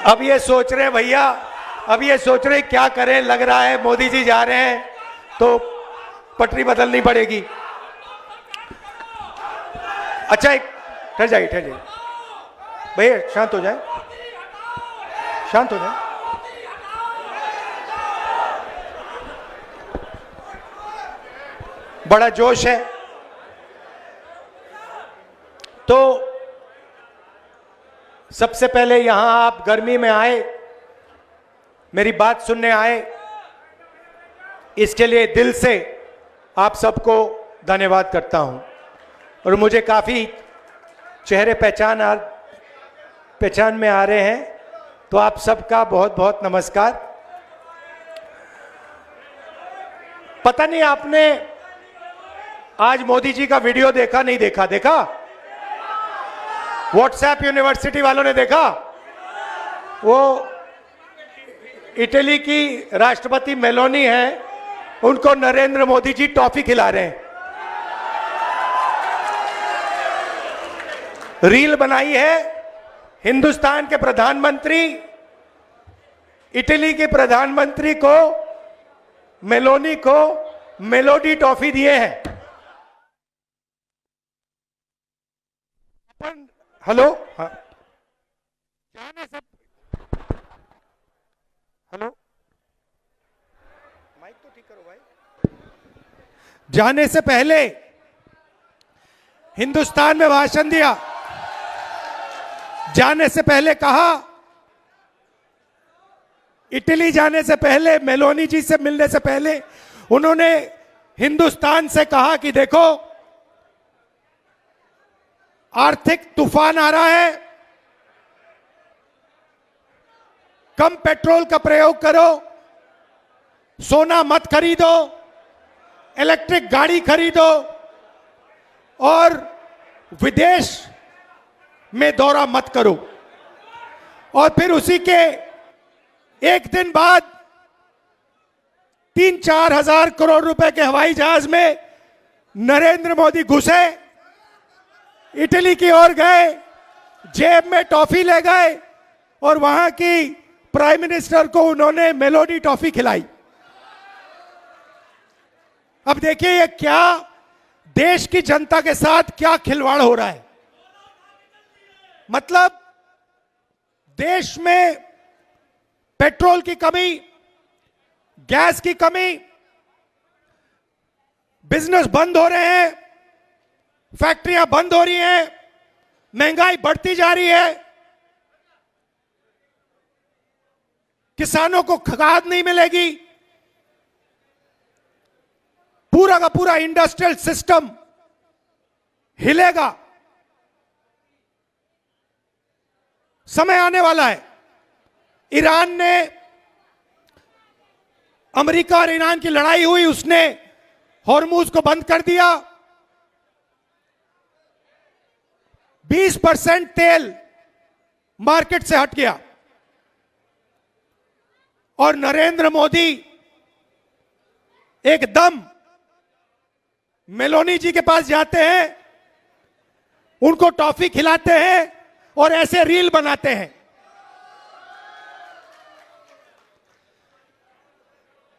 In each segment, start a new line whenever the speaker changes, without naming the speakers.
अब ये सोच रहे हैं भैया, अब ये सोच रहे क्या करें, लग रहा है मोदी जी जा रहे हैं तो पटरी बदलनी पड़ेगी। अच्छा एक ठहर जाइए भैया, शांत हो जाए, शांत हो जाए। बड़ा जोश है तो सबसे पहले यहां आप गर्मी में आए, मेरी बात सुनने आए, इसके लिए दिल से आप सबको धन्यवाद करता हूं। और मुझे काफी चेहरे पहचान में आ रहे हैं, तो आप सबका बहुत बहुत नमस्कार। पता नहीं आपने आज मोदी जी का वीडियो देखा नहीं देखा? देखा? व्हाट्सएप यूनिवर्सिटी वालों ने देखा? वो इटली की राष्ट्रपति मेलोनी है, उनको नरेंद्र मोदी जी टॉफी खिला रहे हैं। रील बनाई है, हिंदुस्तान के प्रधानमंत्री इटली के प्रधानमंत्री को, मेलोनी को मेलोडी टॉफी दिए हैं। हेलो, हाँ, जाने से, हेलो, माइक तो ठीक करो भाई। जाने से पहले हिंदुस्तान में भाषण दिया, जाने से पहले कहा, इटली जाने से पहले, मेलोनी जी से मिलने से पहले उन्होंने हिंदुस्तान से कहा कि देखो आर्थिक तूफान आ रहा है, कम पेट्रोल का प्रयोग करो, सोना मत खरीदो, इलेक्ट्रिक गाड़ी खरीदो और विदेश में दौरा मत करो। और फिर उसी के एक दिन बाद 3-4 हजार करोड़ रुपए के हवाई जहाज में नरेंद्र मोदी घुसे, इटली की ओर गए, जेब में टॉफी ले गए और वहां की प्राइम मिनिस्टर को उन्होंने मेलोडी टॉफी खिलाई। अब देखिए ये क्या देश की जनता के साथ क्या खिलवाड़ हो रहा है। मतलब देश में पेट्रोल की कमी, गैस की कमी, बिजनेस बंद हो रहे हैं, फैक्ट्रियां बंद हो रही हैं, महंगाई बढ़ती जा रही है, किसानों को खाद नहीं मिलेगी, पूरा का पूरा इंडस्ट्रियल सिस्टम हिलेगा। समय आने वाला है, ईरान ने, अमेरिका और ईरान की लड़ाई हुई, उसने हॉर्मुज को बंद कर दिया, 20% तेल मार्केट से हट गया और नरेंद्र मोदी एकदम मेलोनी जी के पास जाते हैं, उनको टॉफी खिलाते हैं और ऐसे रील बनाते हैं।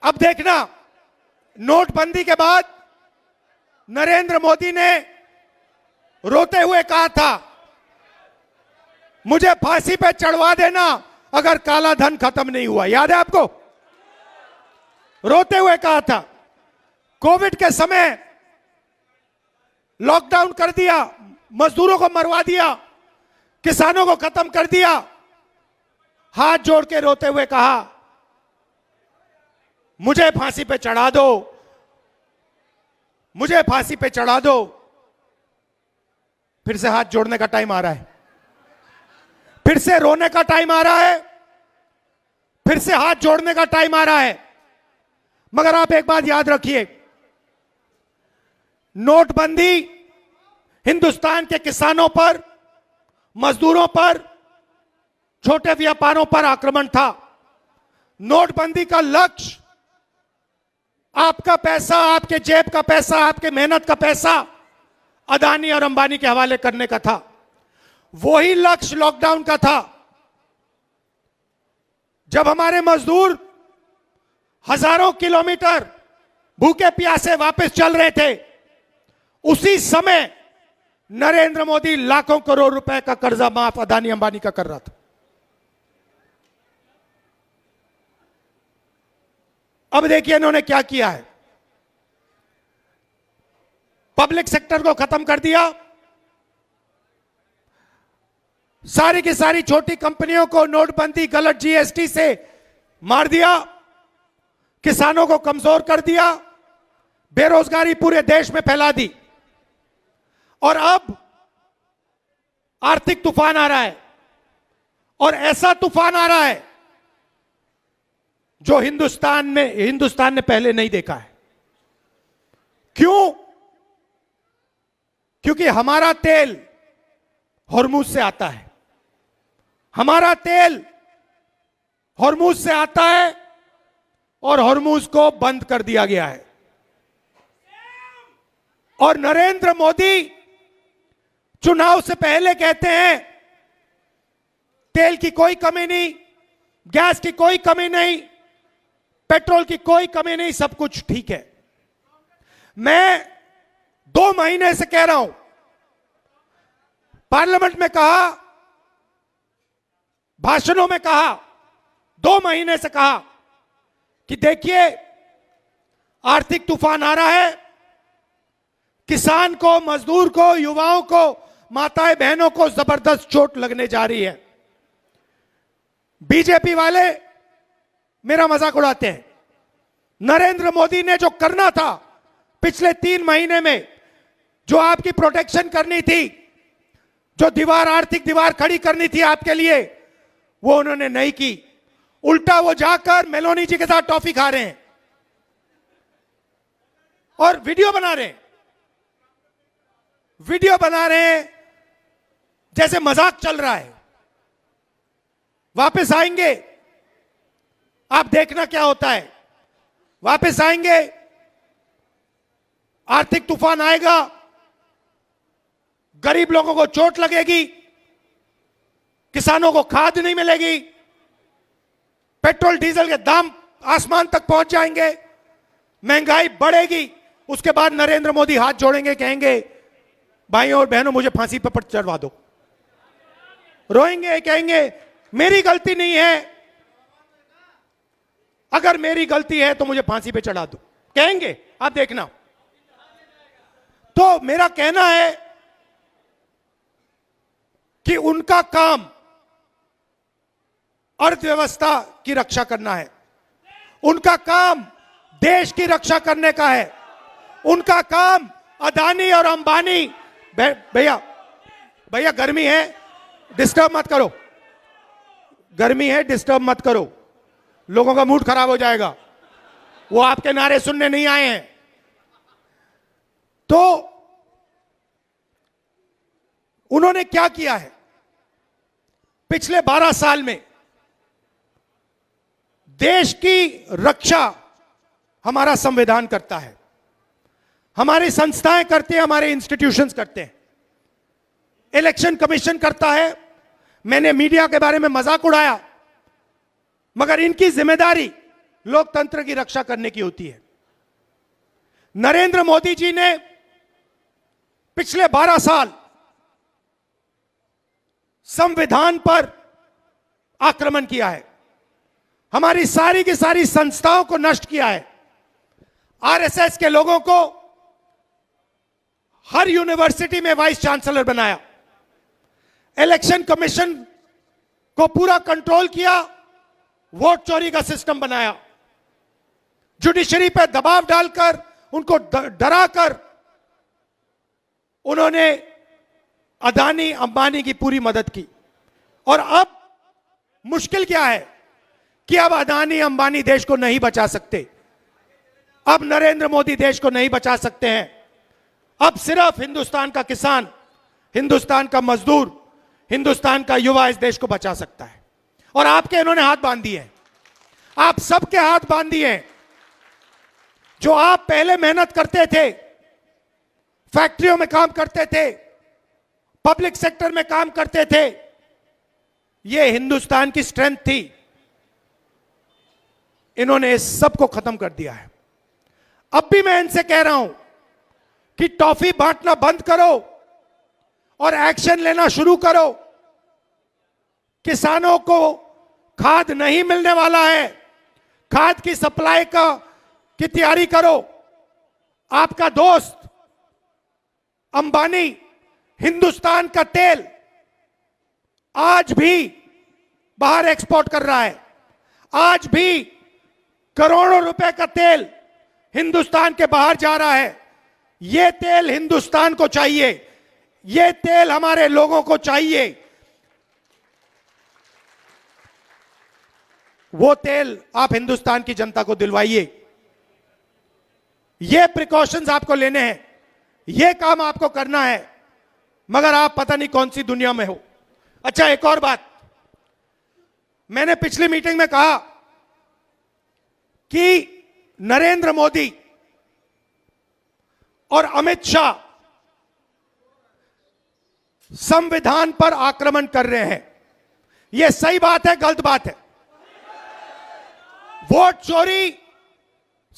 अब देखना, नोटबंदी के बाद नरेंद्र मोदी ने रोते हुए कहा था, मुझे फांसी पे चढ़वा देना अगर काला धन खत्म नहीं हुआ। याद है आपको? रोते हुए कहा था। कोविड के समय लॉकडाउन कर दिया, मजदूरों को मरवा दिया, किसानों को खत्म कर दिया, हाथ जोड़ के रोते हुए कहा, मुझे फांसी पे चढ़ा दो, मुझे फांसी पे चढ़ा दो। फिर से हाथ जोड़ने का टाइम आ रहा है, फिर से रोने का टाइम आ रहा है, फिर से हाथ जोड़ने का टाइम आ रहा है। मगर आप एक बात याद रखिए, नोटबंदी हिंदुस्तान के किसानों पर, मजदूरों पर, छोटे व्यापारों पर आक्रमण था। नोटबंदी का लक्ष्य आपका पैसा, आपके जेब का पैसा, आपके मेहनत का पैसा अदानी और अंबानी के हवाले करने का था। वही लक्ष्य लॉकडाउन का था। जब हमारे मजदूर हजारों किलोमीटर भूखे प्यासे वापस चल रहे थे, उसी समय नरेंद्र मोदी लाखों करोड़ रुपए का कर्जा माफ अदानी अंबानी का कर रहा था। अब देखिए इन्होंने क्या किया है। पब्लिक सेक्टर को खत्म कर दिया, सारी की सारी छोटी कंपनियों को नोटबंदी गलत जीएसटी से मार दिया, किसानों को कमजोर कर दिया, बेरोजगारी पूरे देश में फैला दी। और अब आर्थिक तूफान आ रहा है, और ऐसा तूफान आ रहा है जो हिंदुस्तान ने पहले नहीं देखा है। क्यों? क्योंकि हमारा तेल हॉर्मुज से आता है, हमारा तेल हॉर्मुज से आता है और हॉर्मुज को बंद कर दिया गया है। और नरेंद्र मोदी चुनाव से पहले कहते हैं तेल की कोई कमी नहीं, गैस की कोई कमी नहीं, पेट्रोल की कोई कमी नहीं, सब कुछ ठीक है। मैं 2 महीने से कह रहा हूं, पार्लियामेंट में कहा, भाषणों में कहा, 2 महीने से कहा कि देखिए आर्थिक तूफान आ रहा है, किसान को, मजदूर को, युवाओं को, माताएं बहनों को जबरदस्त चोट लगने जा रही है। बीजेपी वाले मेरा मजाक उड़ाते हैं। नरेंद्र मोदी ने जो करना था पिछले 3 महीने में, जो आपकी प्रोटेक्शन करनी थी, जो दीवार, आर्थिक दीवार खड़ी करनी थी आपके लिए, वो उन्होंने नहीं की। उल्टा वो जाकर मेलोनी जी के साथ टॉफी खा रहे हैं और वीडियो बना रहे हैं, वीडियो बना रहे हैं जैसे मजाक चल रहा है। वापस आएंगे, आप देखना क्या होता है। वापस आएंगे, आर्थिक तूफान आएगा, गरीब लोगों को चोट लगेगी, किसानों को खाद नहीं मिलेगी, पेट्रोल डीजल के दाम आसमान तक पहुंच जाएंगे, महंगाई बढ़ेगी। उसके बाद नरेंद्र मोदी हाथ जोड़ेंगे, कहेंगे भाइयों और बहनों मुझे फांसी पर चढ़वा दो। रोएंगे, कहेंगे मेरी गलती नहीं है, अगर मेरी गलती है तो मुझे फांसी पे चढ़ा दो, कहेंगे, आप देखना। तो मेरा कहना है कि उनका काम अर्थव्यवस्था की रक्षा करना है, उनका काम देश की रक्षा करने का है, उनका काम अदानी और अंबानी। भैया गर्मी है, डिस्टर्ब मत करो, गर्मी है, डिस्टर्ब मत करो, लोगों का मूड खराब हो जाएगा, वो आपके नारे सुनने नहीं आए हैं। तो उन्होंने क्या किया है पिछले 12 साल में? देश की रक्षा हमारा संविधान करता है, हमारी संस्थाएं करते हैं, हमारे इंस्टीट्यूशंस करते हैं, इलेक्शन कमीशन करता है। मैंने मीडिया के बारे में मजाक उड़ाया, मगर इनकी जिम्मेदारी लोकतंत्र की रक्षा करने की होती है। नरेंद्र मोदी जी ने पिछले 12 साल संविधान पर आक्रमण किया है, हमारी सारी की सारी संस्थाओं को नष्ट किया है। आरएसएस के लोगों को हर यूनिवर्सिटी में वाइस चांसलर बनाया, इलेक्शन कमीशन को पूरा कंट्रोल किया, वोट चोरी का सिस्टम बनाया, जुडिशरी पर दबाव डालकर, उनको डराकर उन्होंने अदानी अंबानी की पूरी मदद की। और अब मुश्किल क्या है कि अब अदानी अंबानी देश को नहीं बचा सकते, अब नरेंद्र मोदी देश को नहीं बचा सकते हैं। अब सिर्फ हिंदुस्तान का किसान, हिंदुस्तान का मजदूर, हिंदुस्तान का युवा इस देश को बचा सकता है। और आपके इन्होंने हाथ बांध दिए हैं, आप सबके हाथ बांध दिए हैं। जो आप पहले मेहनत करते थे, फैक्ट्रियों में काम करते थे, पब्लिक सेक्टर में काम करते थे, यह हिंदुस्तान की स्ट्रेंथ थी, इन्होंने इस सब को खत्म कर दिया है। अब भी मैं इनसे कह रहा हूं कि टॉफी बांटना बंद करो और एक्शन लेना शुरू करो। किसानों को खाद नहीं मिलने वाला है, खाद की सप्लाई की तैयारी करो। आपका दोस्त अंबानी हिंदुस्तान का तेल आज भी बाहर एक्सपोर्ट कर रहा है। आज भी करोड़ों रुपए का तेल हिंदुस्तान के बाहर जा रहा है। यह तेल हिंदुस्तान को चाहिए, यह तेल हमारे लोगों को चाहिए। वो तेल आप हिंदुस्तान की जनता को दिलवाइए। ये प्रिकॉशंस आपको लेने हैं, ये काम आपको करना है, मगर आप पता नहीं कौन सी दुनिया में हो। अच्छा, एक और बात, मैंने पिछली मीटिंग में कहा कि नरेंद्र मोदी और अमित शाह संविधान पर आक्रमण कर रहे हैं। यह सही बात है, गलत बात है? वोट चोरी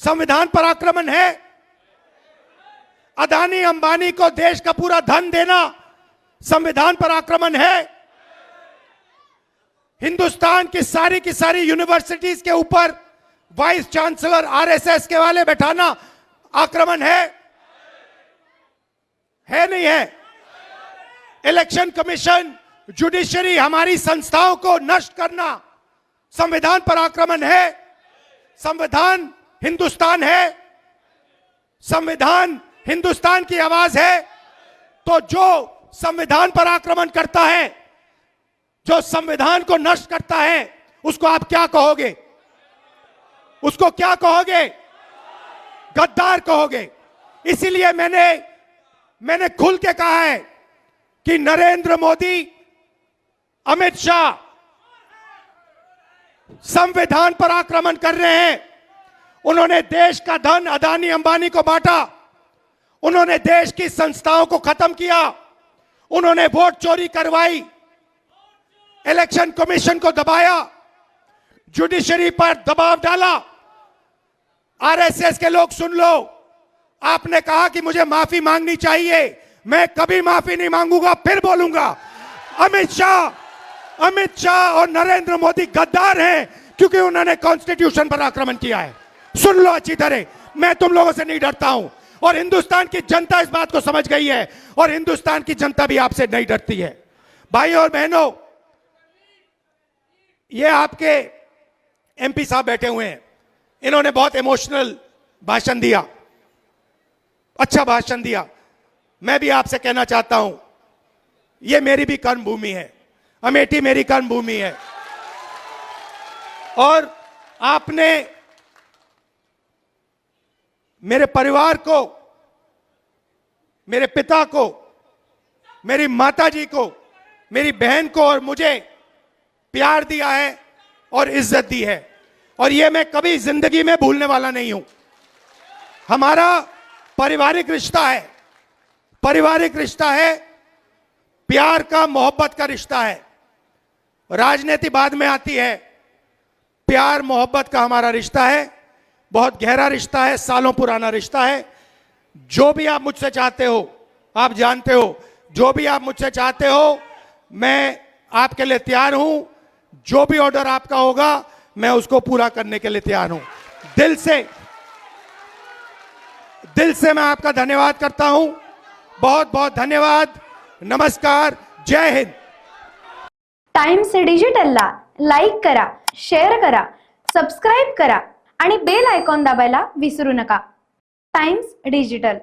संविधान पर आक्रमण है। अदानी अंबानी को देश का पूरा धन देना संविधान पर आक्रमण है। हिंदुस्तान की सारी यूनिवर्सिटीज के ऊपर वाइस चांसलर आरएसएस के वाले बैठाना आक्रमण है नहीं है? इलेक्शन कमीशन, जुडिशरी, हमारी संस्थाओं को नष्ट करना संविधान पर आक्रमण है। संविधान हिंदुस्तान है, संविधान हिंदुस्तान की आवाज है। तो जो संविधान पर आक्रमण करता है, जो संविधान को नष्ट करता है, उसको आप क्या कहोगे? उसको क्या कहोगे? गद्दार कहोगे। इसीलिए मैंने खुल के कहा है कि नरेंद्र मोदी, अमित शाह संविधान पर आक्रमण कर रहे हैं। उन्होंने देश का धन अदानी अंबानी को बांटा, उन्होंने देश की संस्थाओं को खत्म किया, उन्होंने वोट चोरी करवाई, इलेक्शन कमीशन को दबाया, जुडिशरी पर दबाव डाला। आरएसएस के लोग सुन लो, आपने कहा कि मुझे माफी मांगनी चाहिए, मैं कभी माफी नहीं मांगूंगा, फिर बोलूंगा। अमित शाह और नरेंद्र मोदी गद्दार हैं क्योंकि उन्होंने कॉन्स्टिट्यूशन पर आक्रमण किया है। सुन लो अच्छी तरह, मैं तुम लोगों से नहीं डरता हूं और हिंदुस्तान की जनता इस बात को समझ गई है और हिंदुस्तान की जनता भी आपसे नहीं डरती है। भाइयों और बहनों, ये आपके एमपी साहब बैठे हुए हैं, इन्होंने बहुत इमोशनल भाषण दिया, अच्छा भाषण दिया। मैं भी आपसे कहना चाहता हूं, ये मेरी भी कर्म भूमि है, अमेठी मेरी कर्म भूमि है और आपने मेरे परिवार को, मेरे पिता को, मेरी माताजी को, मेरी बहन को और मुझे प्यार दिया है और इज्जत दी है और ये मैं कभी जिंदगी में भूलने वाला नहीं हूं। हमारा पारिवारिक रिश्ता है, पारिवारिक रिश्ता है, प्यार का, मोहब्बत का रिश्ता है। राजनीति बाद में आती है, प्यार मोहब्बत का हमारा रिश्ता है, बहुत गहरा रिश्ता है, सालों पुराना रिश्ता है। जो भी आप मुझसे चाहते हो, आप जानते हो, जो भी आप मुझसे चाहते हो, मैं आपके लिए तैयार हूं। जो भी ऑर्डर आपका होगा, मैं उसको पूरा करने के लिए तैयार हूं। दिल से मैं आपका धन्यवाद करता हूं। बहुत बहुत धन्यवाद। नमस्कार, जय हिंद।
टाइम्स डिजिटलला लाईक करा, शेअर करा, सबस्क्राईब करा आणि बेल आयकॉन दाबायला विसरू नका। Times digital.